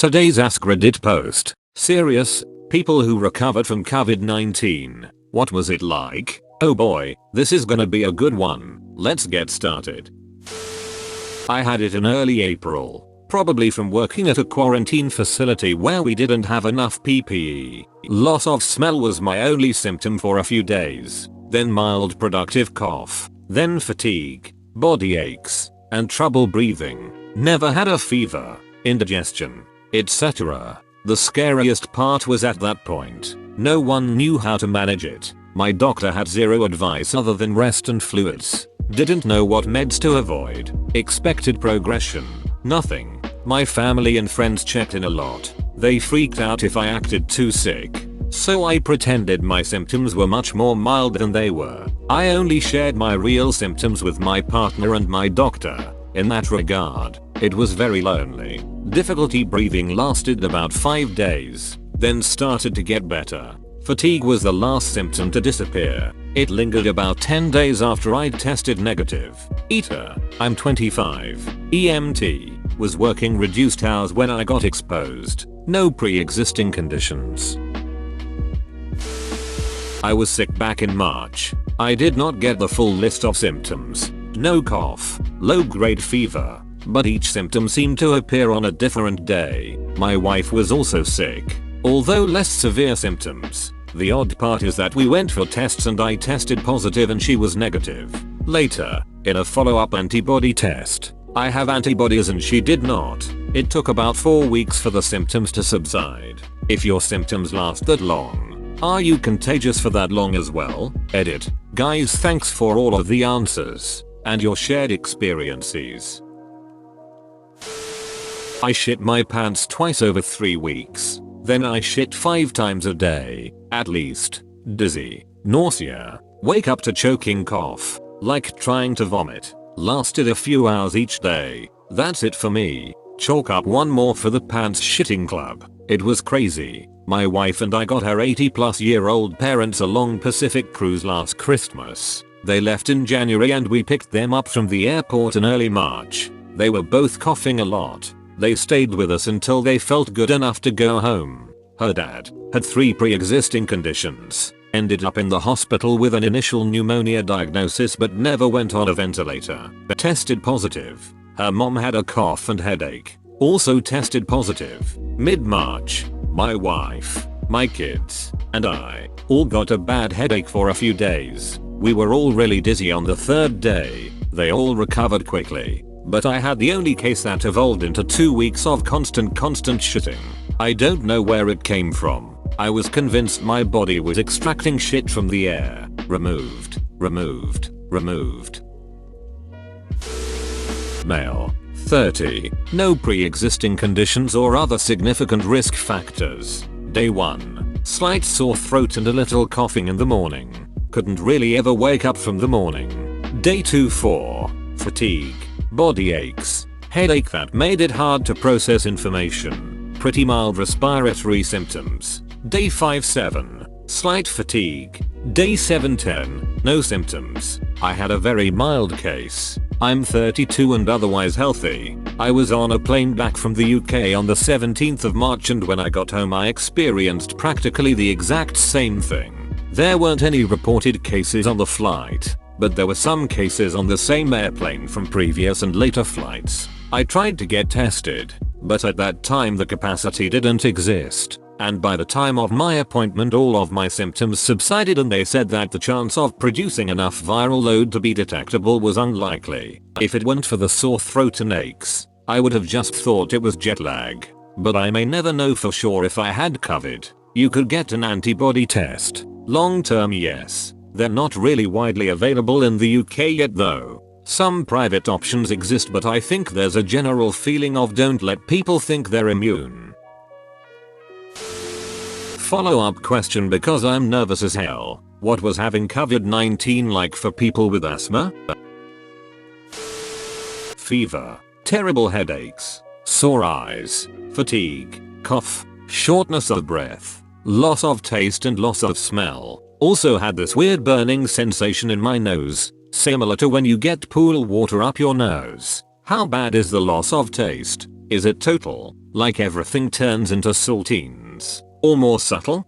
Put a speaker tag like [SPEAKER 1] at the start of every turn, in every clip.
[SPEAKER 1] Today's AskReddit post. Serious, people who recovered from COVID-19. What was it like? Oh boy, this is gonna be a good one. Let's get started. I had it in early April. Probably from working at a quarantine facility where we didn't have enough PPE. Loss of smell was my only symptom for a few days. Then mild productive cough. Then fatigue, body aches, and trouble breathing. Never had a fever, indigestion, etc. The scariest part was at that point, no one knew how to manage it. My doctor had zero advice other than rest and fluids. Didn't know what meds to avoid. Expected progression. Nothing. My family and friends checked in a lot. They freaked out if I acted too sick. So I pretended my symptoms were much more mild than they were. I only shared my real symptoms with my partner and my doctor. In that regard, it was very lonely. Difficulty breathing lasted about 5 days, then started to get better. Fatigue was the last symptom to disappear. It lingered about 10 days after I'd tested negative. Eater, I'm 25. EMT, was working reduced hours when I got exposed. No pre-existing conditions. I was sick back in March. I did not get the full list of symptoms. No cough, low-grade fever, but each symptom seemed to appear on a different day. My wife was also sick, although less severe symptoms. The odd part is that we went for tests and I tested positive and she was negative. Later, in a follow-up antibody test, I have antibodies and she did not. It took about 4 weeks for the symptoms to subside. If your symptoms last that long, are you contagious for that long as well? Edit. Guys, thanks for all of the answers and your shared experiences. I shit my pants twice over 3 weeks. Then I shit 5 times a day, at least. Dizzy. Nausea. Wake up to choking cough. Like trying to vomit. Lasted a few hours each day. That's it for me. Chalk up one more for the pants shitting club. It was crazy. My wife and I got her 80-plus-year-old parents a long Pacific cruise last Christmas. They left in January and we picked them up from the airport in early March. They were both coughing a lot. They stayed with us until they felt good enough to go home. Her dad had 3 pre-existing conditions. Ended up in the hospital with an initial pneumonia diagnosis but never went on a ventilator. Tested positive. Her mom had a cough and headache. Also tested positive. Mid-March, my wife, my kids, and I all got a bad headache for a few days. We were all really dizzy on the 3rd day. They all recovered quickly. But I had the only case that evolved into 2 weeks of constant shitting. I don't know where it came from. I was convinced my body was extracting shit from the air. Removed. Male. 30. No pre-existing conditions or other significant risk factors. Day 1. Slight sore throat and a little coughing in the morning. Couldn't really ever wake up from the morning. Day 2. 4. Fatigue. Body aches. Headache that made it hard to process information. Pretty mild respiratory symptoms. Day 5. 7. Slight fatigue. Day 7. 10. No symptoms. I had a very mild case. I'm 32 and otherwise healthy. I was on a plane back from the UK on the 17th of March and when I got home I experienced practically the exact same thing. There weren't any reported cases on the flight, but there were some cases on the same airplane from previous and later flights. I tried to get tested, but at that time the capacity didn't exist. And by the time of my appointment all of my symptoms subsided and they said that the chance of producing enough viral load to be detectable was unlikely. If it weren't for the sore throat and aches, I would have just thought it was jet lag. But I may never know for sure if I had COVID. You could get an antibody test. Long term, yes. They're not really widely available in the UK yet though. Some private options exist but I think there's a general feeling of don't let people think they're immune. Follow-up question because I'm nervous as hell. What was having COVID-19 like for people with asthma? Fever, terrible headaches, sore eyes, fatigue, cough, shortness of breath, loss of taste and loss of smell. Also had this weird burning sensation in my nose, similar to when you get pool water up your nose. How bad is the loss of taste? Is it total, like everything turns into saltines, or more subtle?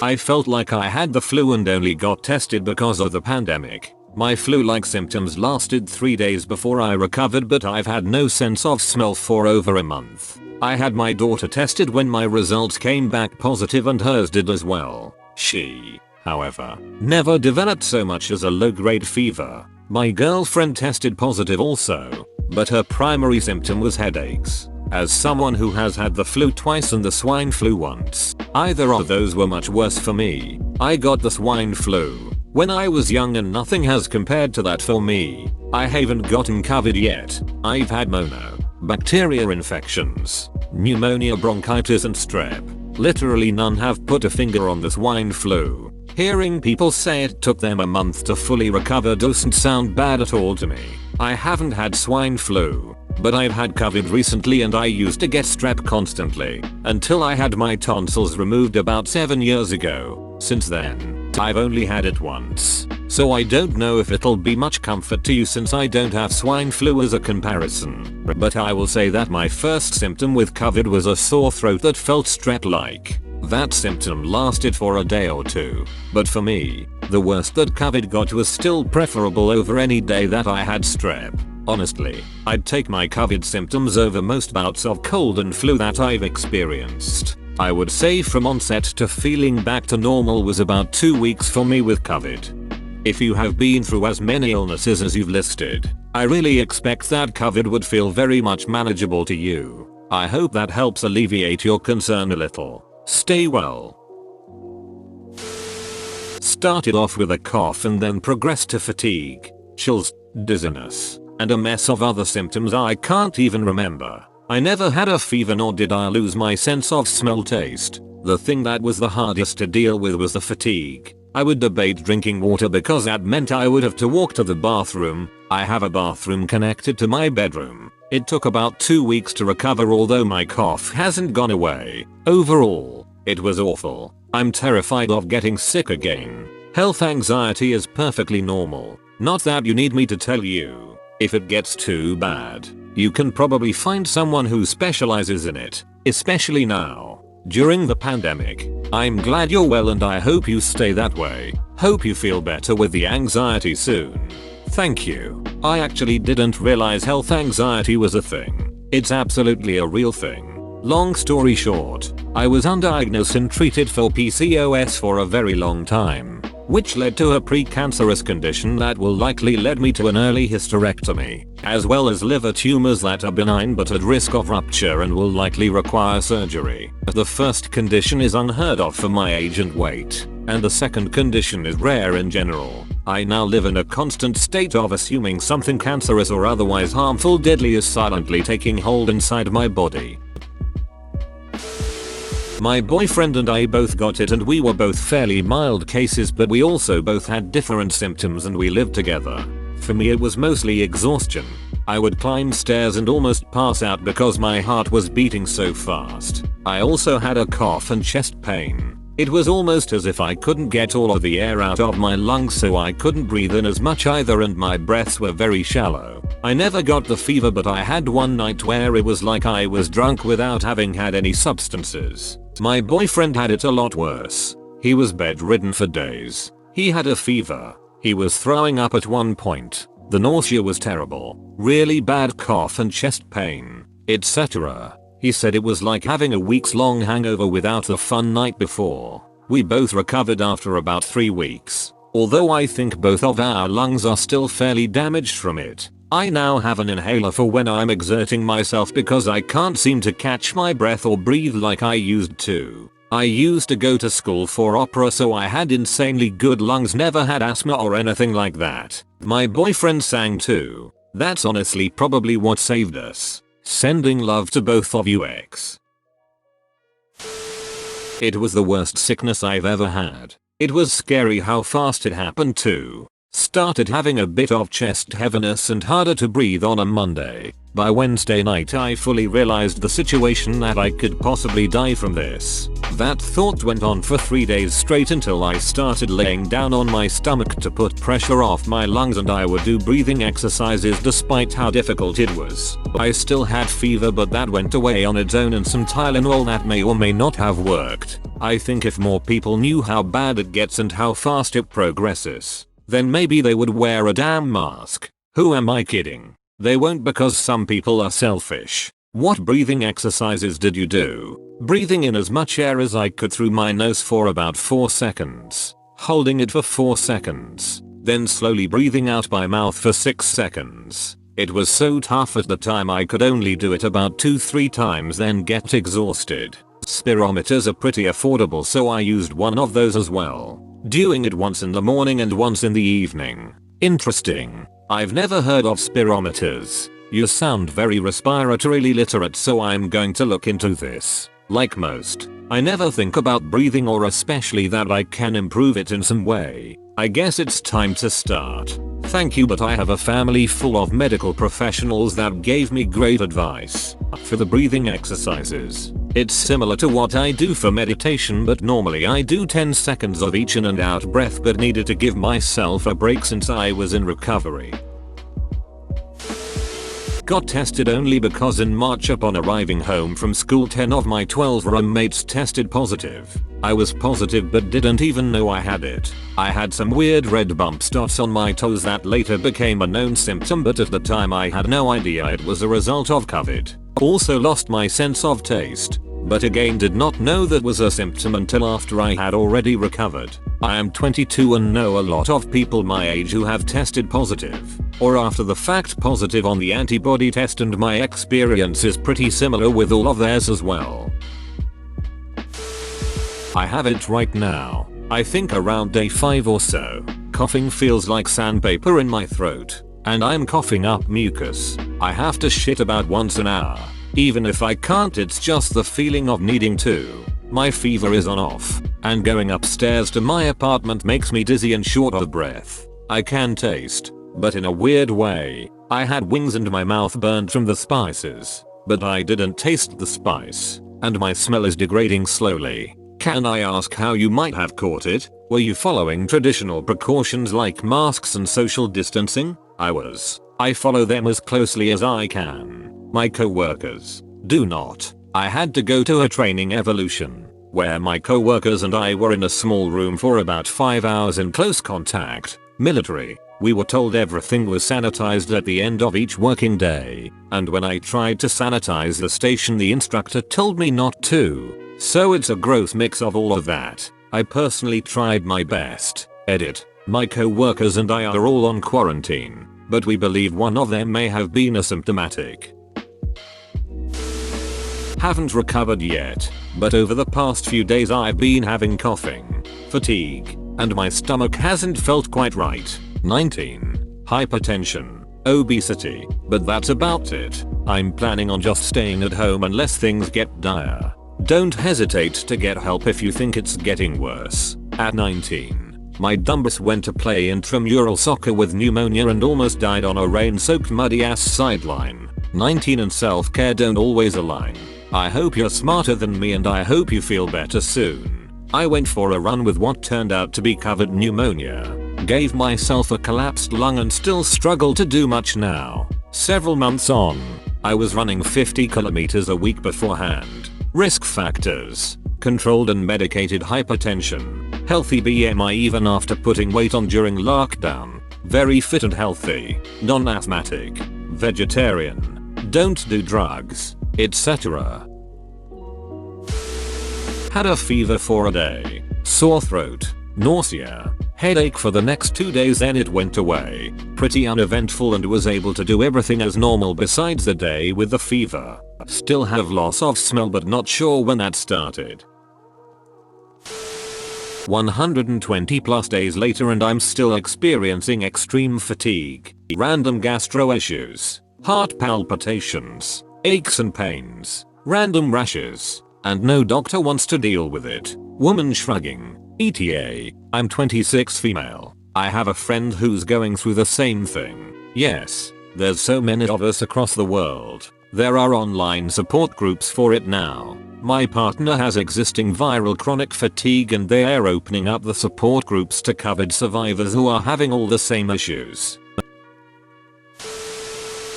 [SPEAKER 1] I felt like I had the flu and only got tested because of the pandemic. My flu-like symptoms lasted 3 days before I recovered, but I've had no sense of smell for over a month. I had my daughter tested when my results came back positive and hers did as well. She, however, never developed so much as a low-grade fever. My girlfriend tested positive also, but her primary symptom was headaches. As someone who has had the flu twice and the swine flu once, either of those were much worse for me. I got the swine flu when I was young and nothing has compared to that for me. I haven't gotten COVID yet. I've had mono, bacteria infections, pneumonia, bronchitis and strep. Literally none have put a finger on the swine flu. Hearing people say it took them a month to fully recover doesn't sound bad at all to me. I haven't had swine flu, but I've had COVID recently and I used to get strep constantly until I had my tonsils removed about 7 years ago. Since then, I've only had it once, so I don't know if it'll be much comfort to you since I don't have swine flu as a comparison. But I will say that my first symptom with COVID was a sore throat that felt strep-like. That symptom lasted for a day or two, but for me, the worst that COVID got was still preferable over any day that I had strep. Honestly, I'd take my COVID symptoms over most bouts of cold and flu that I've experienced. I would say from onset to feeling back to normal was about 2 weeks for me with COVID. If you have been through as many illnesses as you've listed, I really expect that COVID would feel very much manageable to you. I hope that helps alleviate your concern a little. Stay well. Started off with a cough and then progressed to fatigue, chills, dizziness, and a mess of other symptoms I can't even remember. I never had a fever nor did I lose my sense of smell taste. The thing that was the hardest to deal with was the fatigue. I would debate drinking water because that meant I would have to walk to the bathroom. I have a bathroom connected to my bedroom. It took about 2 weeks to recover, although my cough hasn't gone away. Overall, it was awful. I'm terrified of getting sick again. Health anxiety is perfectly normal. Not that you need me to tell you. If it gets too bad, you can probably find someone who specializes in it, especially now, during the pandemic. I'm glad you're well and I hope you stay that way. Hope you feel better with the anxiety soon. Thank you. I actually didn't realize health anxiety was a thing. It's absolutely a real thing. Long story short, I was undiagnosed and treated for PCOS for a very long time, which led to a precancerous condition that will likely lead me to an early hysterectomy, as well as liver tumors that are benign but at risk of rupture and will likely require surgery. The first condition is unheard of for my age and weight, and the second condition is rare in general. I now live in a constant state of assuming something cancerous or otherwise harmful deadly is silently taking hold inside my body. My boyfriend and I both got it and we were both fairly mild cases, but we also both had different symptoms and we lived together. For me it was mostly exhaustion. I would climb stairs and almost pass out because my heart was beating so fast. I also had a cough and chest pain. It was almost as if I couldn't get all of the air out of my lungs, so I couldn't breathe in as much either and my breaths were very shallow. I never got the fever, but I had one night where it was like I was drunk without having had any substances. My boyfriend had it a lot worse. He was bedridden for days. He had a fever. He was throwing up at one point. The nausea was terrible. Really bad cough and chest pain, etc. He said it was like having a weeks-long hangover without the fun night before. We both recovered after about 3 weeks. Although I think both of our lungs are still fairly damaged from it. I now have an inhaler for when I'm exerting myself because I can't seem to catch my breath or breathe like I used to. I used to go to school for opera, so I had insanely good lungs, never had asthma or anything like that. My boyfriend sang too. That's honestly probably what saved us. Sending love to both of you X. It was the worst sickness I've ever had. It was scary how fast it happened too. Started having a bit of chest heaviness and harder to breathe on a Monday. By Wednesday night I fully realized the situation, that I could possibly die from this. That thought went on for 3 days straight until I started laying down on my stomach to put pressure off my lungs, and I would do breathing exercises despite how difficult it was. I still had fever, but that went away on its own, and some Tylenol that may or may not have worked. I think if more people knew how bad it gets and how fast it progresses, then maybe they would wear a damn mask. Who am I kidding? They won't, because some people are selfish. What breathing exercises did you do? Breathing in as much air as I could through my nose for about 4 seconds. Holding it for 4 seconds. Then slowly breathing out my mouth for 6 seconds. It was so tough at the time I could only do it about 2-3 times then get exhausted. Spirometers are pretty affordable, so I used one of those as well. Doing it once in the morning and once in the evening. Interesting. I've never heard of spirometers. You sound very respiratorily literate, so I'm going to look into this. Like most, I never think about breathing, or especially that I can improve it in some way. I guess it's time to start. Thank you, but I have a family full of medical professionals that gave me great advice. For the breathing exercises, it's similar to what I do for meditation, but normally I do 10 seconds of each in and out breath, but needed to give myself a break since I was in recovery. Got tested only because in March upon arriving home from school 10 of my 12 roommates tested positive. I was positive but didn't even know I had it. I had some weird red bump spots on my toes that later became a known symptom, but at the time I had no idea it was a result of COVID. Also lost my sense of taste, but again did not know that was a symptom until after I had already recovered. I am 22 and know a lot of people my age who have tested positive, or after the fact positive on the antibody test, and my experience is pretty similar with all of theirs as well. I have it right now. I think around day 5 or so. Coughing feels like sandpaper in my throat, and I'm coughing up mucus. I have to shit about once an hour. Even if I can't, it's just the feeling of needing to. My fever is on off, and going upstairs to my apartment makes me dizzy and short of breath. I can taste, but in a weird way. I had wings and my mouth burned from the spices, but I didn't taste the spice, and my smell is degrading slowly. Can I ask how you might have caught it? Were you following traditional precautions like masks and social distancing? I was. I follow them as closely as I can. My co-workers do not. I had to go to a training evolution, where my co-workers and I were in a small room for about 5 hours in close contact. Military. We were told everything was sanitized at the end of each working day, and when I tried to sanitize the station, the instructor told me not to. So it's a gross mix of all of that. I personally tried my best. Edit. My co-workers and I are all on quarantine, but we believe one of them may have been asymptomatic. Haven't recovered yet, but over the past few days I've been having coughing, fatigue, and my stomach hasn't felt quite right. 19. Hypertension, obesity, but that's about it. I'm planning on just staying at home unless things get dire. Don't hesitate to get help if you think it's getting worse. At 19, my dumbass went to play intramural soccer with pneumonia and almost died on a rain-soaked muddy ass sideline. 19 and self-care don't always align. I hope you're smarter than me, and I hope you feel better soon. I went for a run with what turned out to be covered pneumonia. Gave myself a collapsed lung and still struggle to do much now. Several months on, I was running 50 kilometers a week beforehand. Risk factors: controlled and medicated hypertension, healthy BMI even after putting weight on during lockdown, very fit and healthy, non-asthmatic, vegetarian, don't do drugs, etc. Had a fever for a day, sore throat, nausea, headache for the next 2 days, then it went away. Pretty uneventful, and was able to do everything as normal besides the day with the fever. Still have loss of smell, but not sure when that started. 120 plus days later and I'm still experiencing extreme fatigue, random gastro issues, heart palpitations, aches and pains, random rashes, and no doctor wants to deal with it. Woman shrugging. ETA, I'm 26 female. I have a friend who's going through the same thing. Yes, there's so many of us across the world. There are online support groups for it now. My partner has existing viral chronic fatigue and they are opening up the support groups to COVID survivors who are having all the same issues.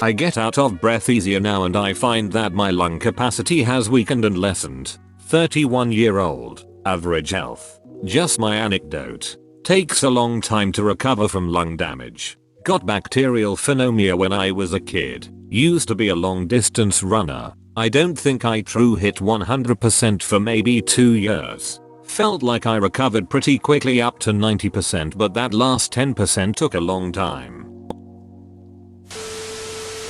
[SPEAKER 1] I get out of breath easier now and I find that my lung capacity has weakened and lessened. 31-year-old, average health. Just my anecdote. Takes a long time to recover from lung damage. Got bacterial pneumonia when I was a kid. Used to be a long distance runner. I don't think I true hit 100% for maybe 2 years. Felt like I recovered pretty quickly up to 90%, but that last 10% took a long time.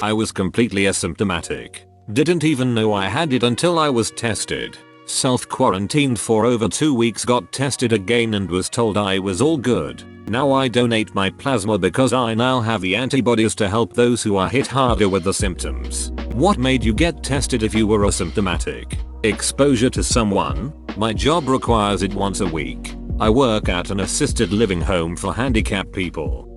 [SPEAKER 1] I was completely asymptomatic. Didn't even know I had it until I was tested. Self-quarantined for over 2 weeks, got tested again and was told I was all good. Now I donate my plasma because I now have the antibodies to help those who are hit harder with the symptoms. What made you get tested if you were asymptomatic? Exposure to someone? My job requires it once a week. I work at an assisted living home for handicapped people.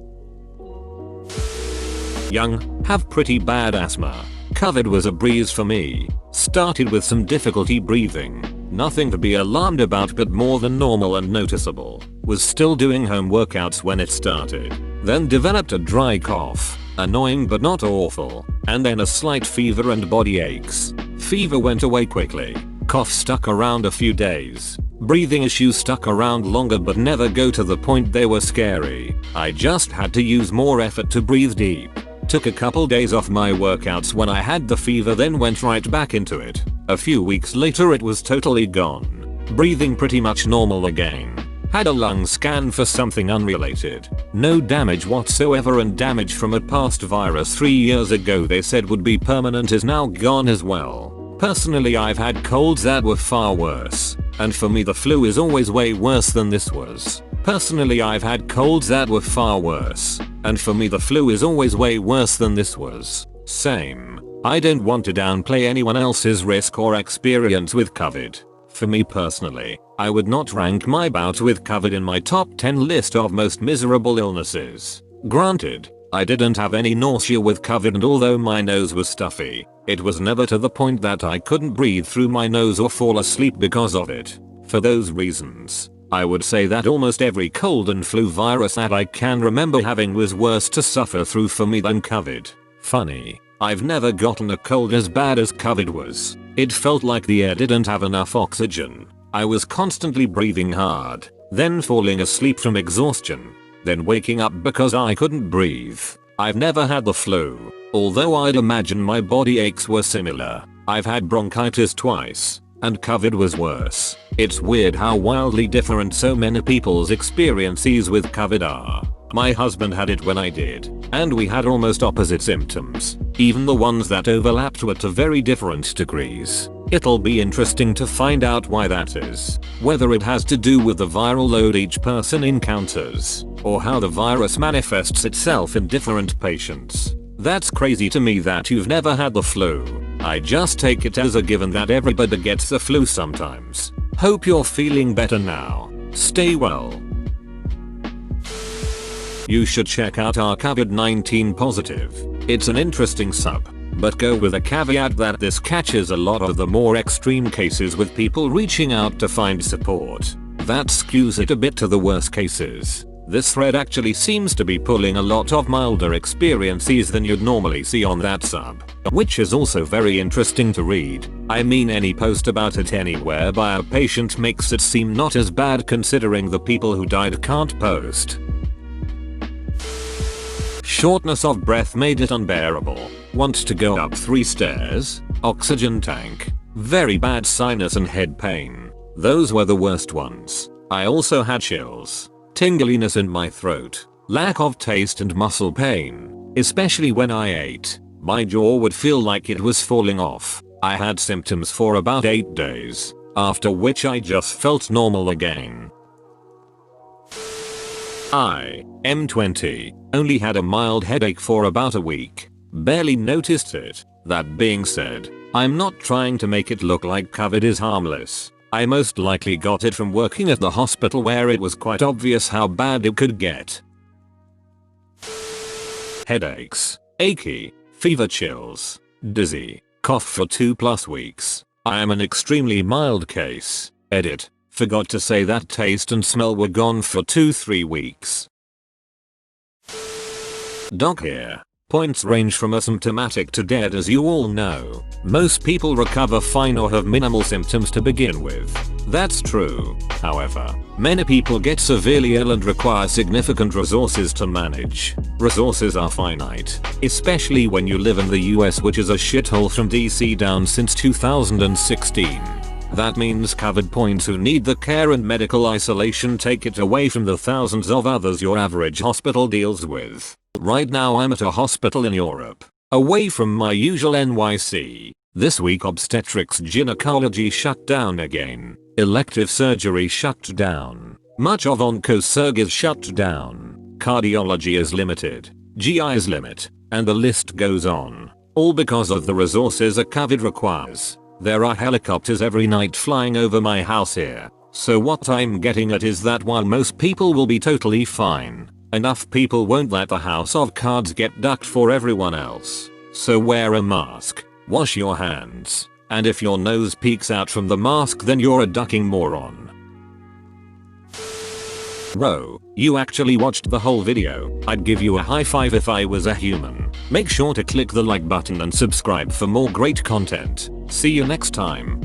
[SPEAKER 1] Young, have pretty bad asthma. COVID was a breeze for me. Started with some difficulty breathing. Nothing to be alarmed about but more than normal and noticeable. Was still doing home workouts when it started. Then developed a dry cough. Annoying but not awful. And then a slight fever and body aches. Fever went away quickly. Cough stuck around a few days. Breathing issues stuck around longer but never go to the point they were scary. I just had to use more effort to breathe deep. Took a couple days off my workouts when I had the fever, then went right back into it. A few weeks later it was totally gone. Breathing pretty much normal again. Had a lung scan for something unrelated. No damage whatsoever, and damage from a past virus 3 years ago they said would be permanent is now gone as well. Personally, I've had colds that were far worse. And for me the flu is always way worse than this was. Personally, I've had colds that were far worse. And for me the flu is always way worse than this was. Same. I don't want to downplay anyone else's risk or experience with COVID. For me personally, I would not rank my bout with COVID in my top 10 list of most miserable illnesses. Granted, I didn't have any nausea with COVID, and although my nose was stuffy, it was never to the point that I couldn't breathe through my nose or fall asleep because of it. For those reasons, I would say that almost every cold and flu virus that I can remember having was worse to suffer through for me than COVID. Funny, I've never gotten a cold as bad as COVID was. It felt like the air didn't have enough oxygen. I was constantly breathing hard, then falling asleep from exhaustion, then waking up because I couldn't breathe. I've never had the flu, although I'd imagine my body aches were similar. I've had bronchitis twice, and COVID was worse. It's weird how wildly different so many people's experiences with COVID are. My husband had it when I did, and we had almost opposite symptoms. Even the ones that overlapped were to very different degrees. It'll be interesting to find out why that is. Whether it has to do with the viral load each person encounters, or how the virus manifests itself in different patients. That's crazy to me that you've never had the flu. I just take it as a given that everybody gets the flu sometimes. Hope you're feeling better now. Stay well. You should check out our COVID-19 positive. It's an interesting sub, but go with a caveat that this catches a lot of the more extreme cases with people reaching out to find support. That skews it a bit to the worst cases. This thread actually seems to be pulling a lot of milder experiences than you'd normally see on that sub, which is also very interesting to read. I mean, any post about it anywhere by a patient makes it seem not as bad considering the people who died can't post. Shortness of breath made it unbearable. Want to go up 3 stairs? Oxygen tank. Very bad sinus and head pain. Those were the worst ones. I also had chills. Tingliness in my throat. Lack of taste and muscle pain. Especially when I ate. My jaw would feel like it was falling off. I had symptoms for about 8 days. After which I just felt normal again. I am 20. Only had a mild headache for about a week. Barely noticed it. That being said, I'm not trying to make it look like COVID is harmless. I most likely got it from working at the hospital where it was quite obvious how bad it could get. Headaches, achy, fever, chills, dizzy, cough for 2+ weeks. I am an extremely mild case. Edit. Forgot to say that taste and smell were gone for 2-3 weeks. Doc here. Points range from asymptomatic to dead, as you all know. Most people recover fine or have minimal symptoms to begin with. That's true. However, many people get severely ill and require significant resources to manage. Resources are finite, especially when you live in the US, which is a shithole from DC down since 2016. That means COVID points who need the care and medical isolation take it away from the thousands of others your average hospital deals with. Right now I'm at a hospital in Europe, away from my usual NYC. This week obstetrics gynecology shut down again. Elective surgery shut down. Much of onco-surg is shut down. Cardiology is limited. GI is limit. And the list goes on. All because of the resources a COVID requires. There are helicopters every night flying over my house here. So what I'm getting at is that while most people will be totally fine, enough people won't let the house of cards get ducked for everyone else. So wear a mask, wash your hands, and if your nose peeks out from the mask, then you're a ducking moron. Bro, you actually watched the whole video. I'd give you a high five if I was a human. Make sure to click the like button and subscribe for more great content. See you next time.